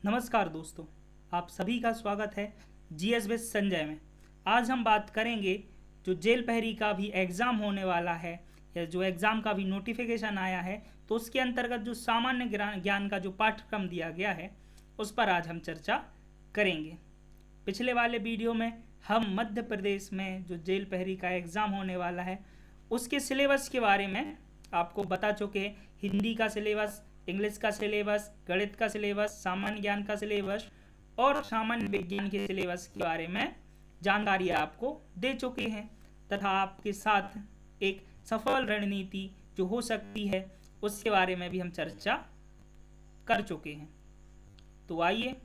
नमस्कार दोस्तों, आप सभी का स्वागत है जीएस विद संजय में। आज हम बात करेंगे जो जेल प्रहरी का भी एग्ज़ाम होने वाला है या जो एग्ज़ाम का भी नोटिफिकेशन आया है, तो उसके अंतर्गत जो सामान्य ज्ञान का जो पाठ्यक्रम दिया गया है उस पर आज हम चर्चा करेंगे। पिछले वाले वीडियो में हम मध्य प्रदेश में जो जेल प्रहरी का एग्ज़ाम होने वाला है उसके सिलेबस के बारे में आपको बता चुके हैं। हिंदी का सिलेबस, इंग्लिश का सिलेबस, गणित का सिलेबस, सामान्य ज्ञान का सिलेबस और सामान्य विज्ञान के सिलेबस के बारे में जानकारी आपको दे चुके हैं तथा आपके साथ एक सफल रणनीति जो हो सकती है उसके बारे में भी हम चर्चा कर चुके हैं। तो आइए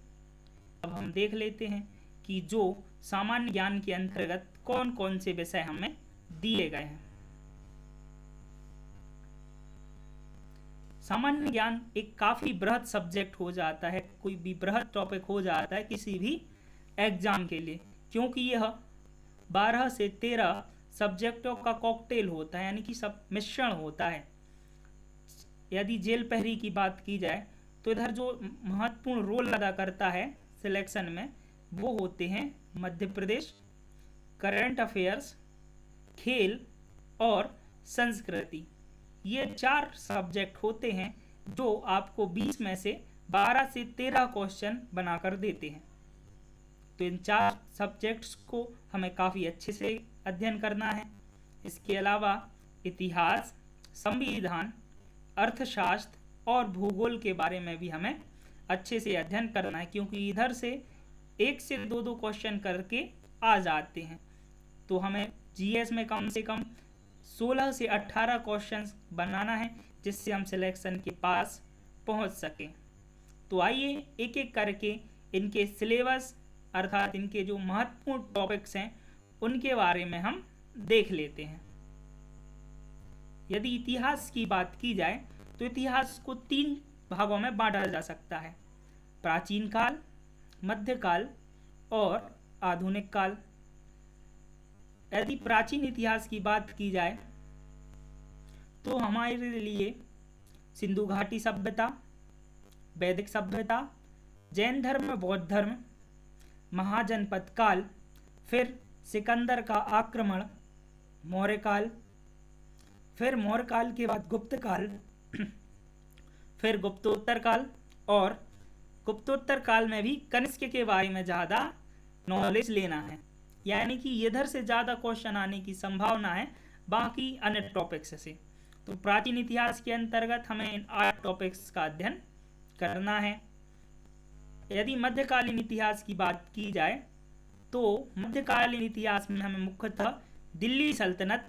अब हम देख लेते हैं कि जो सामान्य ज्ञान के अंतर्गत कौन कौन से विषय हमें दिए गए हैं। सामान्य ज्ञान एक काफ़ी बृहद सब्जेक्ट हो जाता है, कोई भी बृहद टॉपिक हो जाता है किसी भी एग्जाम के लिए, क्योंकि यह 12 से 13 सब्जेक्टों का कॉकटेल होता है, यानी कि सब मिश्रण होता है। यदि जेल प्रहरी की बात की जाए तो इधर जो महत्वपूर्ण रोल अदा करता है सिलेक्शन में वो होते हैं मध्य प्रदेश, करंट अफेयर्स, खेल और संस्कृति। ये 4 सब्जेक्ट होते हैं जो आपको 20 में से 12 से 13 क्वेश्चन बनाकर देते हैं। तो इन 4 सब्जेक्ट्स को हमें काफ़ी अच्छे से अध्ययन करना है। इसके अलावा इतिहास, संविधान, अर्थशास्त्र और भूगोल के बारे में भी हमें अच्छे से अध्ययन करना है, क्योंकि इधर से 1 से 2 क्वेश्चन करके आ जाते हैं। तो हमें जीएस में कम से कम 16 से 18 क्वेश्चंस बनाना है जिससे हम सिलेक्शन के पास पहुंच सकें। तो आइए एक एक करके इनके सिलेबस अर्थात इनके जो महत्वपूर्ण टॉपिक्स हैं उनके बारे में हम देख लेते हैं। यदि इतिहास की बात की जाए तो इतिहास को 3 भागों में बांटा जा सकता है: प्राचीन काल, मध्यकाल और आधुनिक काल। यदि प्राचीन इतिहास की बात की जाए तो हमारे लिए सिंधु घाटी सभ्यता, वैदिक सभ्यता, जैन धर्म, बौद्ध धर्म, महाजनपद काल, फिर सिकंदर का आक्रमण, मौर्य काल, फिर मौर्य काल के बाद गुप्त काल, फिर गुप्तोत्तर काल, और गुप्तोत्तर काल में भी कनिष्क के बारे में ज़्यादा नॉलेज लेना है, यानी कि इधर से ज़्यादा क्वेश्चन आने की संभावना है बाकी अन्य टॉपिक्स से। तो प्राचीन इतिहास के अंतर्गत हमें इन 8 टॉपिक्स का अध्ययन करना है। यदि मध्यकालीन इतिहास की बात की जाए तो मध्यकालीन इतिहास में हमें मुख्यतः दिल्ली सल्तनत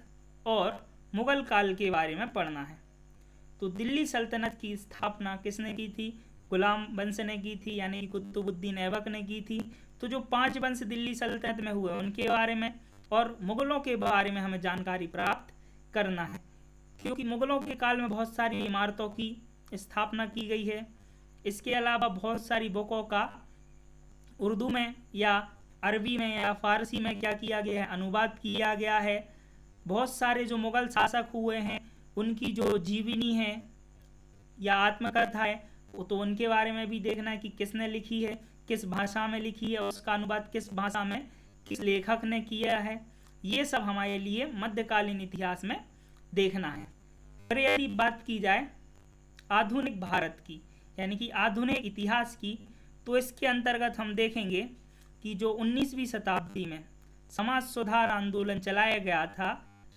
और मुगल काल के बारे में पढ़ना है। तो दिल्ली सल्तनत की स्थापना किसने की थी? गुलाम वंश ने की थी, यानी कुतुबुद्दीन ऐबक ने की थी। तो जो 5 वंश दिल्ली सल्तनत में हुए उनके बारे में और मुगलों के बारे में हमें जानकारी प्राप्त करना है, क्योंकि मुगलों के काल में बहुत सारी इमारतों की स्थापना की गई है। इसके अलावा बहुत सारी बुकों का उर्दू में या अरबी में या फारसी में क्या किया गया है, अनुवाद किया गया है। बहुत सारे जो मुगल शासक हुए हैं उनकी जो जीवनी है या आत्मकथा है तो उनके बारे में भी देखना है कि किसने लिखी है, किस भाषा में लिखी है, उसका अनुवाद किस भाषा में किस लेखक ने किया है। ये सब हमारे लिए मध्यकालीन इतिहास में देखना है। पर यदि बात की जाए आधुनिक भारत की, यानी कि आधुनिक इतिहास की, तो इसके अंतर्गत हम देखेंगे कि जो 19वीं शताब्दी में समाज सुधार आंदोलन चलाया गया था,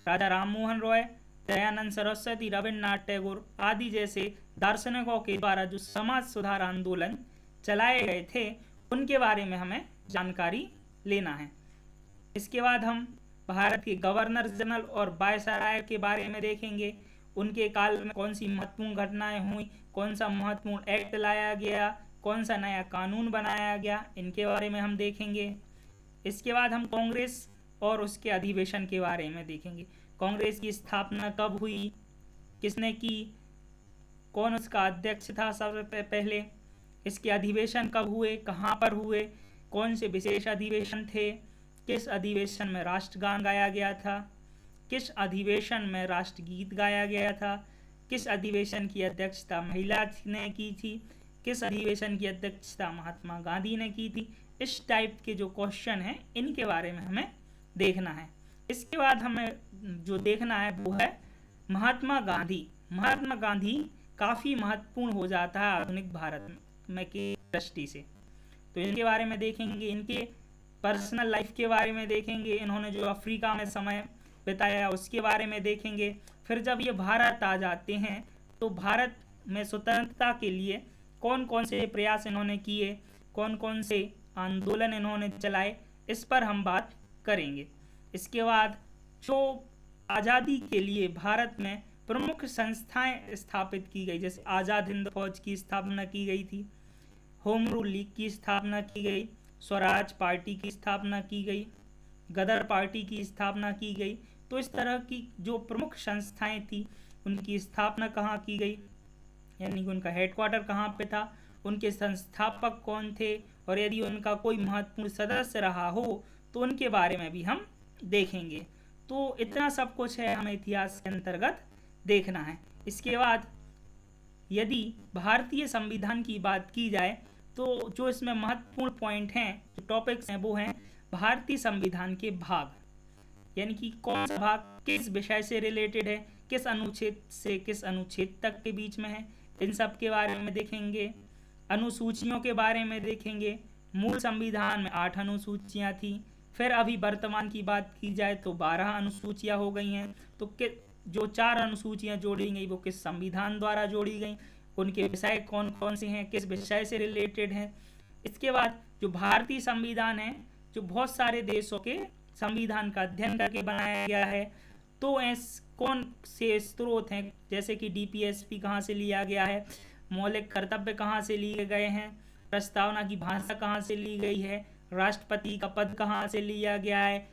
राजा राममोहन रॉय, दयानंद सरस्वती, रविन्द्रनाथ टैगोर आदि जैसे दार्शनिकों के द्वारा जो समाज सुधार आंदोलन चलाए गए थे उनके बारे में हमें जानकारी लेना है। इसके बाद हम भारत के गवर्नर जनरल और वायसराय के बारे में देखेंगे। उनके काल में कौन सी महत्वपूर्ण घटनाएं हुई, कौन सा महत्वपूर्ण एक्ट लाया गया, कौन सा नया कानून बनाया गया, इनके बारे में हम देखेंगे। इसके बाद हम कांग्रेस और उसके अधिवेशन के बारे में देखेंगे। कांग्रेस की स्थापना कब हुई, किसने की, कौन उसका अध्यक्ष था सबसे पहले, इसके अधिवेशन कब हुए, कहाँ पर हुए, कौन से विशेष अधिवेशन थे, किस अधिवेशन में राष्ट्रगान गाया गया था, किस अधिवेशन में राष्ट्रगीत गाया गया था, किस अधिवेशन की अध्यक्षता महिला ने की थी, किस अधिवेशन की अध्यक्षता महात्मा गांधी ने की थी। इस टाइप के जो क्वेश्चन हैं इनके बारे में हमें देखना है। इसके बाद हमें जो देखना है वो है महात्मा गांधी। महात्मा गांधी काफ़ी महत्वपूर्ण हो जाता है आधुनिक भारत में की दृष्टि से। तो इनके बारे में देखेंगे, इनके पर्सनल लाइफ के बारे में देखेंगे, इन्होंने जो अफ्रीका में समय बिताया उसके बारे में देखेंगे। फिर जब ये भारत आ जाते हैं तो भारत में स्वतंत्रता के लिए कौन कौन से प्रयास इन्होंने किए, कौन कौन से आंदोलन इन्होंने चलाए, इस पर हम बात करेंगे। इसके बाद जो आज़ादी के लिए भारत में प्रमुख संस्थाएं स्थापित की गई, जैसे आज़ाद हिंद फौज की स्थापना की गई थी, होम रूल लीग की स्थापना की गई, स्वराज पार्टी की स्थापना की गई, गदर पार्टी की स्थापना की गई। तो इस तरह की जो प्रमुख संस्थाएं थी उनकी स्थापना कहाँ की गई, यानी कि उनका हेडक्वार्टर कहाँ पे था, उनके संस्थापक कौन थे, और यदि उनका कोई महत्वपूर्ण सदस्य रहा हो तो उनके बारे में भी हम देखेंगे। तो इतना सब कुछ है हमें इतिहास के अंतर्गत देखना है। इसके बाद यदि भारतीय संविधान की बात की जाए तो जो इसमें महत्वपूर्ण पॉइंट हैं, जो टॉपिक्स हैं, वो हैं भारतीय संविधान के भाग, यानी कि कौन सा भाग किस विषय से रिलेटेड है, किस अनुच्छेद से किस अनुच्छेद तक के बीच में है, इन सब के बारे में देखेंगे। अनुसूचियों के बारे में देखेंगे। मूल संविधान में 8 अनुसूचियाँ थी, फिर अभी वर्तमान की बात की जाए तो 12 अनुसूचियाँ हो गई हैं। तो जो 4 अनुसूचियाँ जोड़ी गई वो किस संविधान द्वारा जोड़ी गई, उनके विषय कौन कौन से हैं, किस विषय से रिलेटेड हैं। इसके बाद जो भारतीय संविधान है, जो बहुत सारे देशों के संविधान का अध्ययन करके बनाया गया है, तो कौन से स्रोत हैं, जैसे कि DPSP कहाँ से लिया गया है, मौलिक कर्तव्य कहाँ से लिए गए हैं, प्रस्तावना की भाषा कहाँ से ली गई है, राष्ट्रपति का पद कहाँ से लिया गया है,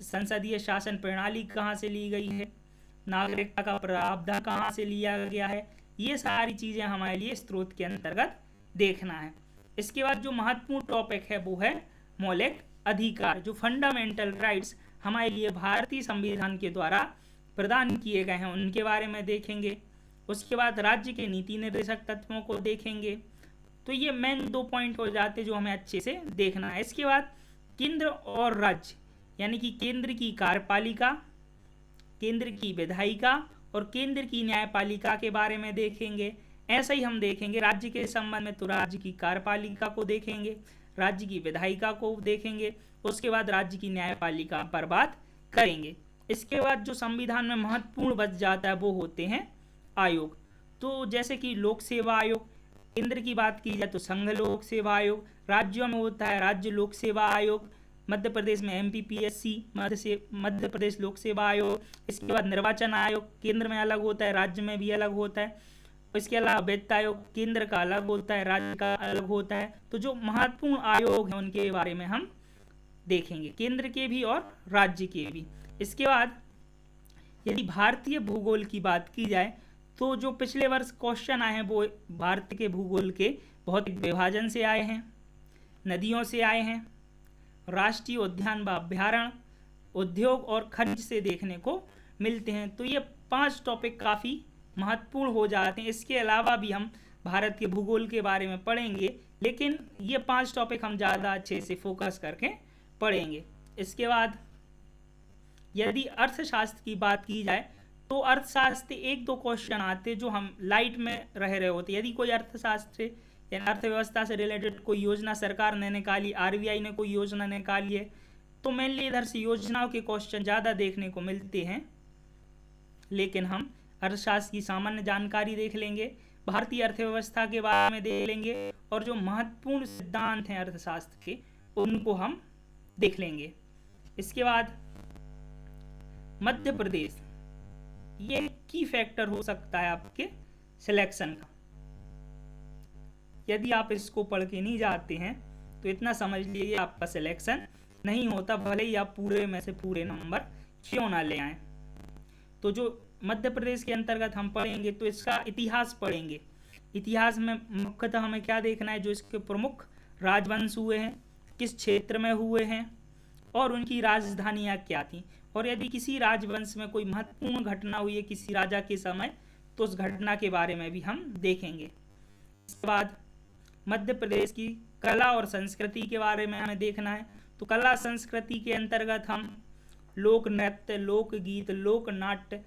संसदीय शासन प्रणाली कहाँ से ली गई है, नागरिकता का प्रावधान कहाँ से लिया गया है, ये सारी चीज़ें हमारे लिए स्रोत के अंतर्गत देखना है। इसके बाद जो महत्वपूर्ण टॉपिक है वो है मौलिक अधिकार, जो फंडामेंटल राइट्स हमारे लिए भारतीय संविधान के द्वारा प्रदान किए गए हैं, उनके बारे में देखेंगे। उसके बाद राज्य के नीति निर्देशक तत्वों को देखेंगे। तो ये मेन 2 पॉइंट हो जाते हैं जो हमें अच्छे से देखना है। इसके बाद केंद्र और राज्य, यानी कि केंद्र की कार्यपालिका, केंद्र की विधायिका और केंद्र की न्यायपालिका के बारे में देखेंगे। ऐसा ही हम देखेंगे राज्य के संबंध में तो राज्य की कार्यपालिका को देखेंगे, राज्य की विधायिका को देखेंगे, उसके बाद राज्य की न्यायपालिका पर बात करेंगे। इसके बाद जो संविधान में महत्वपूर्ण बच जाता है वो होते हैं आयोग। तो जैसे कि लोक सेवा आयोग, केंद्र की बात की जाए तो संघ लोक सेवा आयोग, राज्यों में होता है राज्य लोक सेवा आयोग, मध्य प्रदेश में MPPSC मध्य प्रदेश लोक सेवा आयोग। इसके बाद निर्वाचन आयोग, केंद्र में अलग होता है, राज्य में भी अलग होता है। इसके अलावा वित्त आयोग, केंद्र का अलग होता है, राज्य का अलग होता है। तो जो महत्वपूर्ण आयोग हैं उनके बारे में हम देखेंगे, केंद्र के भी और राज्य के भी। इसके बाद यदि भारतीय भूगोल की बात की जाए तो जो पिछले वर्ष क्वेश्चन आए हैं वो भारत के भूगोल के भौतिक विभाजन से आए हैं, नदियों से आए हैं, राष्ट्रीय उद्यान व अभ्यारण्य, उद्योग और खनिज से देखने को मिलते हैं। तो ये 5 टॉपिक काफ़ी महत्वपूर्ण हो जाते हैं। इसके अलावा भी हम भारत के भूगोल के बारे में पढ़ेंगे, लेकिन ये 5 टॉपिक हम ज़्यादा अच्छे से फोकस करके पढ़ेंगे। इसके बाद यदि अर्थशास्त्र की बात की जाए तो अर्थशास्त्र 1-2 क्वेश्चन आते जो हम लाइट में रह रहे होते। यदि कोई अर्थशास्त्र या अर्थव्यवस्था से रिलेटेड कोई योजना सरकार ने निकाली, RBI ने कोई योजना निकाली है, तो मेनली इधर से योजनाओं के क्वेश्चन ज़्यादा देखने को मिलते हैं। लेकिन हम अर्थशास्त्र की सामान्य जानकारी देख लेंगे, भारतीय अर्थव्यवस्था के बारे में देख लेंगे, और जो महत्वपूर्ण सिद्धांत हैं अर्थशास्त्र के उनको हम देख लेंगे। इसके बाद मध्य प्रदेश, ये की फैक्टर हो सकता है आपके सिलेक्शन का। यदि आप इसको पढ़ के नहीं जाते हैं तो इतना समझ लीजिए आपका सिलेक्शन नहीं होता, भले ही आप पूरे में से पूरे नंबर क्यों ना ले आएं। तो जो मध्य प्रदेश के अंतर्गत हम पढ़ेंगे तो इसका इतिहास पढ़ेंगे। इतिहास में मुख्यतः हमें क्या देखना है, जो इसके प्रमुख राजवंश हुए हैं, किस क्षेत्र में हुए हैं और उनकी राजधानियाँ क्या थीं, और यदि किसी राजवंश में कोई महत्वपूर्ण घटना हुई है किसी राजा के समय तो उस घटना के बारे में भी हम देखेंगे। इसके बाद मध्य प्रदेश की कला और संस्कृति के बारे में हमें देखना है। तो कला संस्कृति के अंतर्गत हम लोक नृत्य, लोकगीत, लोक नाट्य,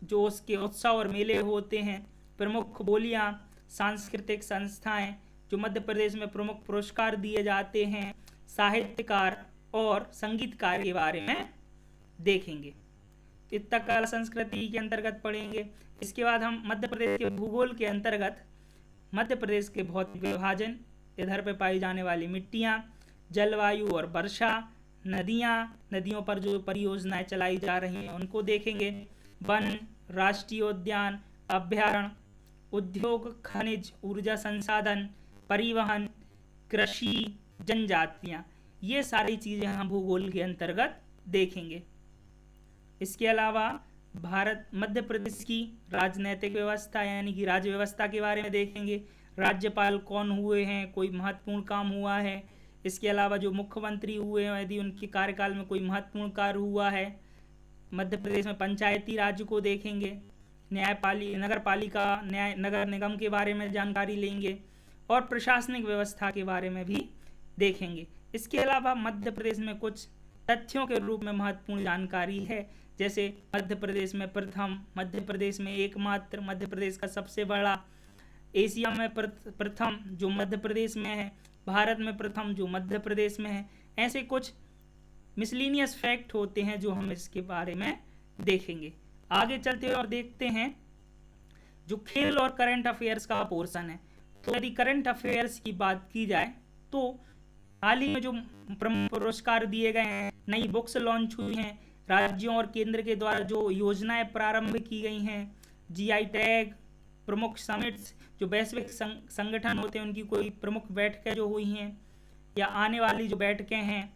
जो उसके उत्सव और मेले होते हैं, प्रमुख बोलियां, सांस्कृतिक संस्थाएं, जो मध्य प्रदेश में प्रमुख पुरस्कार दिए जाते हैं, साहित्यकार और संगीतकार के बारे में देखेंगे। इतना कला संस्कृति के अंतर्गत पढ़ेंगे। इसके बाद हम मध्य प्रदेश के भूगोल के अंतर्गत मध्य प्रदेश के भौतिक विभाजन, इधर पे पाई जाने वाली मिट्टियाँ, जलवायु और वर्षा, नदियों पर जो परियोजनाएं चलाई जा रही हैं उनको देखेंगे। वन, राष्ट्रीय उद्यान, अभ्यारण्य, उद्योग, खनिज, ऊर्जा संसाधन, परिवहन, कृषि, जनजातियाँ, ये सारी चीज़ें हम भूगोल के अंतर्गत देखेंगे। इसके अलावा मध्य प्रदेश की राजनीतिक व्यवस्था यानी कि राज्य व्यवस्था के बारे में देखेंगे। राज्यपाल कौन हुए हैं, कोई महत्वपूर्ण काम हुआ है। इसके अलावा जो मुख्यमंत्री हुए हैं, यदि उनके कार्यकाल में कोई महत्वपूर्ण कार्य हुआ है। मध्य प्रदेश में पंचायती राज को देखेंगे। नगर पालिका, नगर निगम के बारे में जानकारी लेंगे और प्रशासनिक व्यवस्था के बारे में भी देखेंगे। इसके अलावा मध्य प्रदेश में कुछ तथ्यों के रूप में महत्वपूर्ण जानकारी है, जैसे मध्य प्रदेश में प्रथम, मध्य प्रदेश में एकमात्र, मध्य प्रदेश का सबसे बड़ा, एशिया में प्रथम जो मध्य प्रदेश में है, भारत में प्रथम जो मध्य प्रदेश में है। ऐसे कुछ मिसलिनियस फैक्ट होते हैं जो हम इसके बारे में देखेंगे। आगे चलते और देखते हैं जो खेल और करंट अफेयर्स का पोर्शन है। तो यदि करंट अफेयर्स की बात की जाए तो हाल ही में जो पुरस्कार दिए गए हैं, नई बुक्स लॉन्च हुई हैं, राज्यों और केंद्र के द्वारा जो योजनाएं प्रारंभ की गई हैं, जीआई टैग, प्रमुख समिट्स, जो वैश्विक संगठन होते हैं उनकी कोई प्रमुख बैठकें जो हुई हैं या आने वाली जो बैठकें हैं।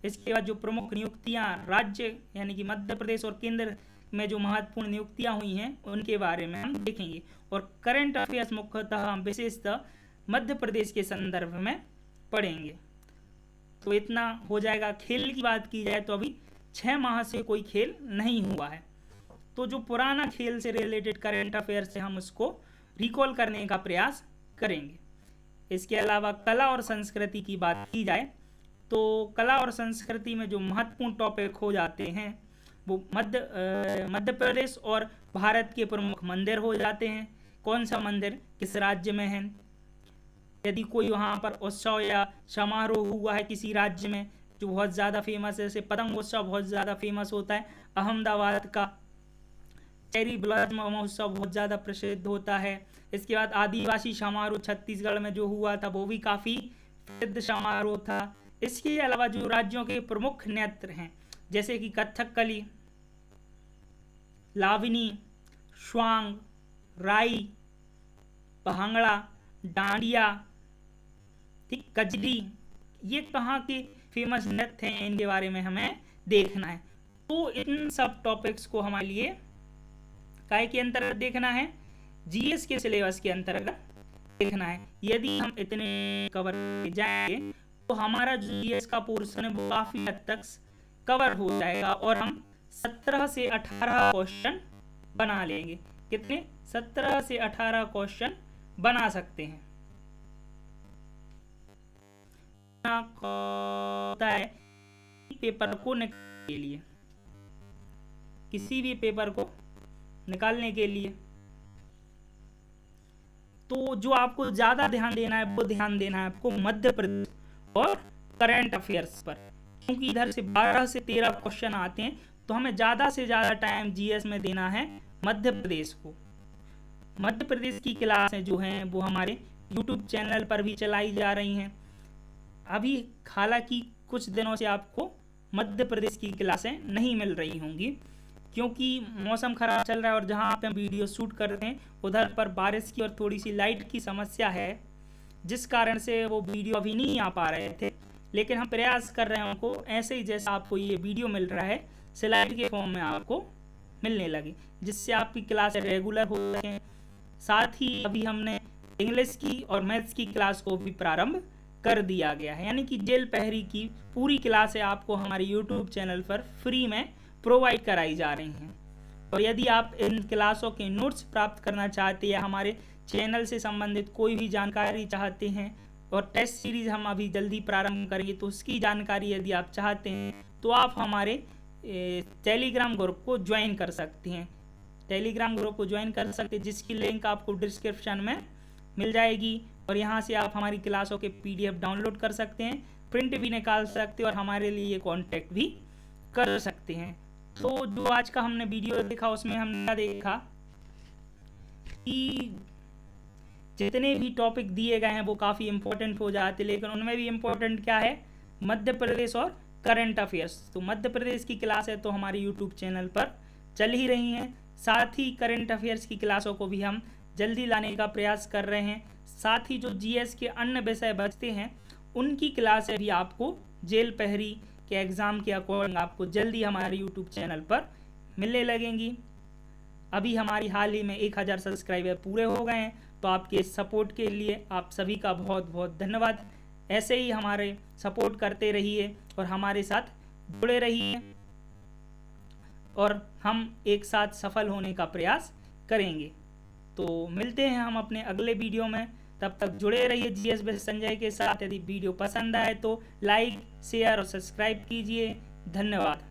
इसके बाद जो प्रमुख नियुक्तियां राज्य यानी कि मध्य प्रदेश और केंद्र में जो महत्वपूर्ण नियुक्तियां हुई हैं उनके बारे में हम देखेंगे। और करंट अफेयर्स मुख्यतः हम विशेषतः मध्य प्रदेश के संदर्भ में पढ़ेंगे। तो इतना हो जाएगा। खेल की बात की जाए तो अभी 6 माह से कोई खेल नहीं हुआ है। तो जो पुराना खेल से रिलेटेड करंट अफेयर से हम उसको रिकॉल करने का प्रयास करेंगे। इसके अलावा कला और संस्कृति की बात की जाए तो कला और संस्कृति में जो महत्वपूर्ण टॉपिक हो जाते हैं वो मध्य प्रदेश और भारत के प्रमुख मंदिर हो जाते हैं। कौन सा मंदिर किस राज्य में है, यदि कोई वहाँ पर उत्सव या समारोह हुआ है किसी राज्य में जो बहुत ज़्यादा फेमस है, जैसे पतंग उत्सव बहुत ज़्यादा फेमस होता है अहमदाबाद का, चेरी ब्लॉसम महोत्सव बहुत ज़्यादा प्रसिद्ध होता है। इसके बाद आदिवासी समारोह छत्तीसगढ़ में जो हुआ था वो भी काफ़ी प्रसिद्ध समारोह था। इसके अलावा जो राज्यों के प्रमुख नृत्य हैं जैसे कि कथकली, लावनी, स्वांग, राई, भांगड़ा, डांडिया, ठीक, कजरी, ये कहाँ के फेमस नृत्य हैं, इनके बारे में हमें देखना है। तो इन सब टॉपिक्स को हमारे लिए काय के अंतर्गत देखना है, जीएस के सिलेबस के अंतर्गत देखना है। यदि हम इतने कवर जाएंगे तो हमारा जो जीएस का पोर्शन है वो काफ़ी हद तक कवर हो जाएगा और हम 17 से 18 क्वेश्चन बना लेंगे। कितने? 17 से 18 क्वेश्चन बना सकते हैं। होता है पेपर को निकालने के लिए, किसी भी पेपर को निकालने के लिए तो जो आपको ज़्यादा ध्यान देना है वो ध्यान देना है आपको मध्य प्रदेश और करंट अफेयर्स पर, क्योंकि इधर से 12 से 13 क्वेश्चन आते हैं। तो हमें ज़्यादा से ज़्यादा टाइम जीएस में देना है मध्य प्रदेश को। मध्य प्रदेश की क्लासें जो हैं वो हमारे यूट्यूब चैनल पर भी चलाई जा रही हैं। अभी हालांकि कुछ दिनों से आपको मध्य प्रदेश की क्लासें नहीं मिल रही होंगी क्योंकि मौसम ख़राब चल रहा है और जहां पे हम वीडियो शूट कर रहे हैं उधर पर बारिश की और थोड़ी सी लाइट की समस्या है, जिस कारण से वो वीडियो अभी नहीं आ पा रहे थे। लेकिन हम प्रयास कर रहे हैं उनको ऐसे ही जैसा आपको ये वीडियो मिल रहा है स्लाइड के फॉर्म में आपको मिलने लगे, जिससे आपकी क्लास रेगुलर हो सकें। साथ ही अभी हमने इंग्लिश की और मैथ्स की क्लास को भी प्रारंभ कर दिया गया है, यानी कि जेल पहरी की पूरी क्लासें आपको हमारे यूट्यूब चैनल पर फ्री में प्रोवाइड कराई जा रही हैं। और यदि आप इन क्लासों के नोट्स प्राप्त करना चाहते हैं या हमारे चैनल से संबंधित कोई भी जानकारी चाहते हैं और टेस्ट सीरीज़ हम अभी जल्दी प्रारंभ करेंगे, तो उसकी जानकारी यदि आप चाहते हैं तो आप हमारे टेलीग्राम ग्रुप को ज्वाइन कर सकते हैं। टेलीग्राम ग्रुप को ज्वाइन कर सकते हैं, जिसकी लिंक आपको डिस्क्रिप्शन में मिल जाएगी। और यहाँ से आप हमारी क्लासों के PDF डाउनलोड कर सकते हैं, प्रिंट भी निकाल सकते हैं और हमारे लिए कॉन्टैक्ट भी कर सकते हैं। तो जो आज का हमने वीडियो देखा उसमें हमने देखा कि जितने भी टॉपिक दिए गए हैं वो काफ़ी इम्पोर्टेंट हो जाते हैं, लेकिन उनमें भी इम्पोर्टेंट क्या है, मध्य प्रदेश और करंट अफेयर्स। तो मध्य प्रदेश की क्लास है तो हमारे यूट्यूब चैनल पर चल ही रही हैं, साथ ही करंट अफेयर्स की क्लासों को भी हम जल्दी लाने का प्रयास कर रहे हैं। साथ ही जो GS के अन्य विषय बचते हैं उनकी क्लासें भी आपको जेल पहरी के एग्ज़ाम के अकॉर्डिंग आपको जल्दी हमारे यूट्यूब चैनल पर मिलने लगेंगी। अभी हमारी हाल ही में 1000 सब्सक्राइबर पूरे हो गए हैं, तो आपके सपोर्ट के लिए आप सभी का बहुत बहुत धन्यवाद। ऐसे ही हमारे सपोर्ट करते रहिए और हमारे साथ जुड़े रहिए और हम एक साथ सफल होने का प्रयास करेंगे। तो मिलते हैं हम अपने अगले वीडियो में, तब तक जुड़े रहिए GS विद संजय के साथ। यदि वीडियो पसंद आए तो लाइक, शेयर और सब्सक्राइब कीजिए। धन्यवाद।